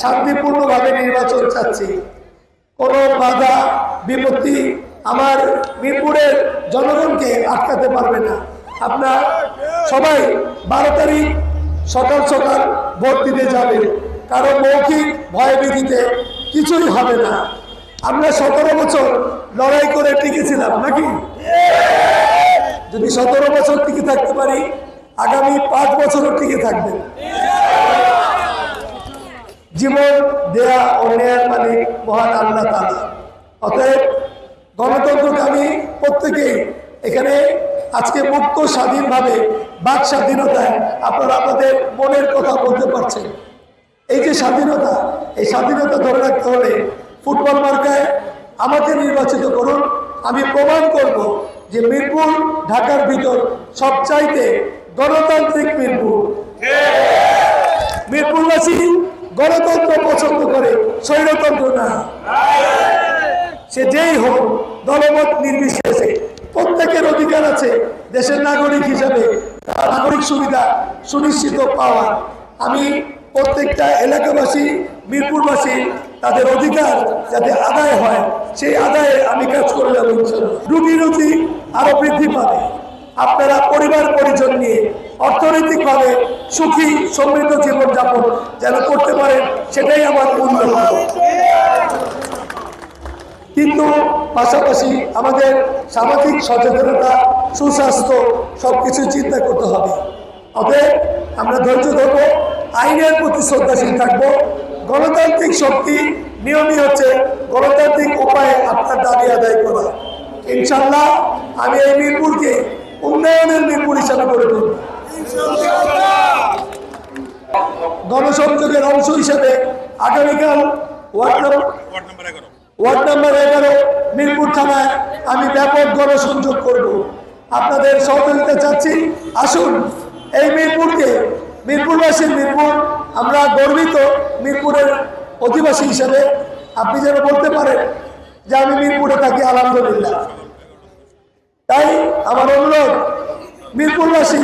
শান্তিপূর্ণভাবে নির্বাচন চাচ্ছি। কোনো বাধা বিপত্তি আমার মিরপুরের জনগণকে আটকাতে পারবে না। আপনারা সবাই 12 তারিখ সকাল সকাল ভোট দিতে যাবেন, কারণ মৌখিক ভয়ভীতিতে কিছুই হবে না। আমরা 17 বছর লড়াই করে টিকেছিলাম নাকি? যদি 17 বছর টিকে থাকতে পারি, আগামী 5 বছরও টিকে থাকবেন। জীবন দেয়া ও নেয়ার মালিক মহান আল্লাহ তাআলা। অতএব গণতন্ত্রকামী প্রত্যেকেই এখানে আজকে মুক্ত স্বাধীনভাবে বাক স্বাধীনতায় আপনারা আপনাদের মনের কথা বলতে পারছেন। এই যে স্বাধীনতা, এই স্বাধীনতা ধরে রাখতে হলে ফুটবল মার্কায় আমাকে নির্বাচিত করুন। আমি প্রমাণ করব যে মিরপুর ঢাকার ভিতর সবচাইতে গণতান্ত্রিক মিরপুর। মিরপুরবাসী গণতন্ত্র পছন্দ করে, স্বৈরতন্ত্র না। সে যেই হোক, দলমত নির্বিশেষে প্রত্যেকের অধিকার আছে দেশের নাগরিক হিসাবে নাগরিক সুবিধা সুনিশ্চিত পাওয়ার। আমি প্রত্যেকটা এলাকাবাসী, মিরপুরবাসী তাদের অধিকার যাতে আদায় হয়, সেই আদায়ে আমি কাজ করে যাবো। রুটি আরো বৃদ্ধি পাবে। আপনারা পরিবার পরিজন নিয়ে অর্থনৈতিকভাবে সুখী সমৃদ্ধ জীবনযাপন যেন করতে পারেন, সেটাই আমার উদ্দেশ্য। কিন্তু পাশাপাশি আমাদের সামাজিক সচেতনতা, সুস্বাস্থ্য সবকিছু চিন্তা করতে হবে। অতএব আমরা ধৈর্য ধরবো, আইনের প্রতি শ্রদ্ধাশীল থাকবো। গণতান্ত্রিক শক্তি নিয়মই হচ্ছে গণতান্ত্রিক উপায়ে আপনার দাবি আদায় করা। ইনশাল্লাহ আমি এই মিরপুরকে উন্নয়নের মিরপুর হিসাবে গড়ে তুলব। গণসংযোগের অংশ হিসেবে আগামীকাল ওয়ার্ড নাম্বার 11 মিরপুর থানায় আমি ব্যাপক গণসংযোগ করব। আপনাদের সহযোগিতা চাচ্ছি। আসুন এই মিরপুরকে, মিরপুরবাসীর মিরপুর, আমরা গর্বিত মিরপুরের অধিবাসী হিসেবে আপনি যেন বলতে পারেন যে আমি মিরপুরে থাকি, আলহামদুলিল্লাহ। তাই আমার অনুরোধ, মিরপুরবাসী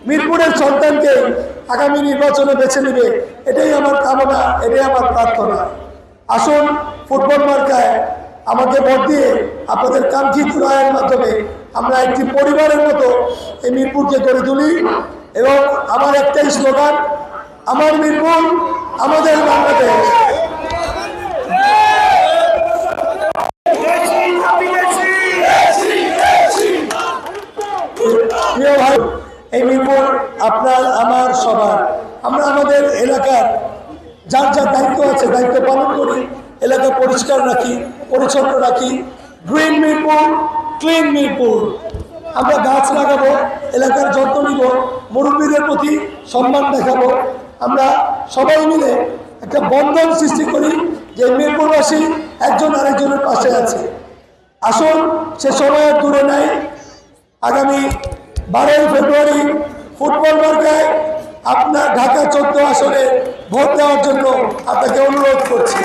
মিরপুরের সন্তানকে আগামী নির্বাচনে বেছে নেবে, এটাই আমার কামনা, এটাই আমার প্রার্থনা। আসুন ফুটবল মার্কায় আমাকে ভোট দিয়ে আপনাদের কাঙ্ক্ষিত রায়ের মাধ্যমে আমরা একটি পরিবারের মতো এই মিরপুরকে গড়ে তুলি। এবং আমার একটাই স্লোগান, আমার মিরপুর, আমাদের বাংলাদেশ। প্রিয় ভাই, এই মিরপুর আপনার আমার সবার। আমরা আমাদের এলাকার যার যার দায়িত্ব আছে দায়িত্ব পালন করি, এলাকা পরিষ্কার রাখি, পরিচ্ছন্ন রাখি। Green Mirpur, clean Mirpur. আমরা গাছ লাগাবো, এলাকার যত্ন নিব, মুরব্বীদের প্রতি সম্মান দেখাবো। আমরা সবাই মিলে একটা বন্ধন সৃষ্টি করি যে মিরপুরবাসী একজন আরেকজনের পাশে আছে। আসুন সে সময় আর দূরে নাই। আগামী 12 ফেব্রুয়ারি ফুটবল মার্কায় আপনার ঢাকা 14 আসনে ভোট দেওয়ার জন্য আপনাকে অনুরোধ করছি।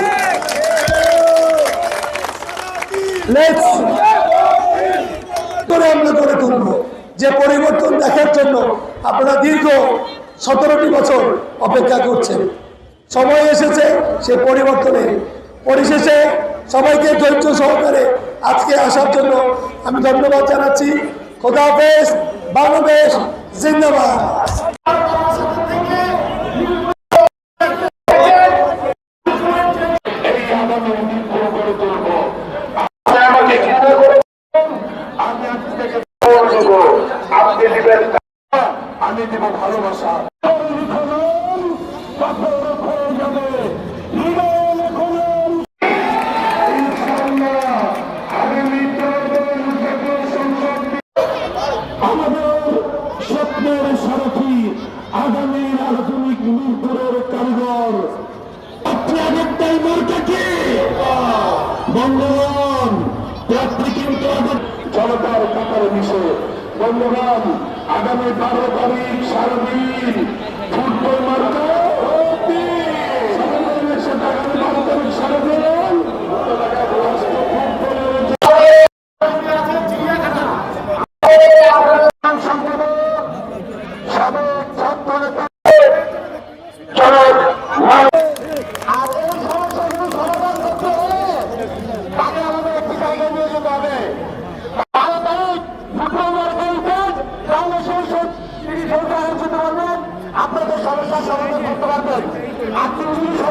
আমরা করে তুলব যে পরিবর্তন দেখার জন্য আপনারা দীর্ঘ 17টি বছর অপেক্ষা করছেন। সময় এসেছে সে পরিবর্তনের। পরিশেষে সবাইকে ধৈর্য সহকারে আজকে আসার জন্য আমি ধন্যবাদ জানাচ্ছি। খোদা হাফেজ। বাংলাদেশ জিন্দাবাদ। আমি দেব ভালোবাসা। আমাদের স্বপ্নের সারথী, আগামীর আধুনিক মিরপুরের কারিগর একটাই মার্কাকে বন্ধুগণ, প্রার্থী কিন্তু জনতার কাতারে মিশে। বন্ধুগণ, আগামী 12 তারিখ সারাদিন ফুটবল মার্কা সাবেক ছাত্র নেতা সমাধান করতে পারবেন। 38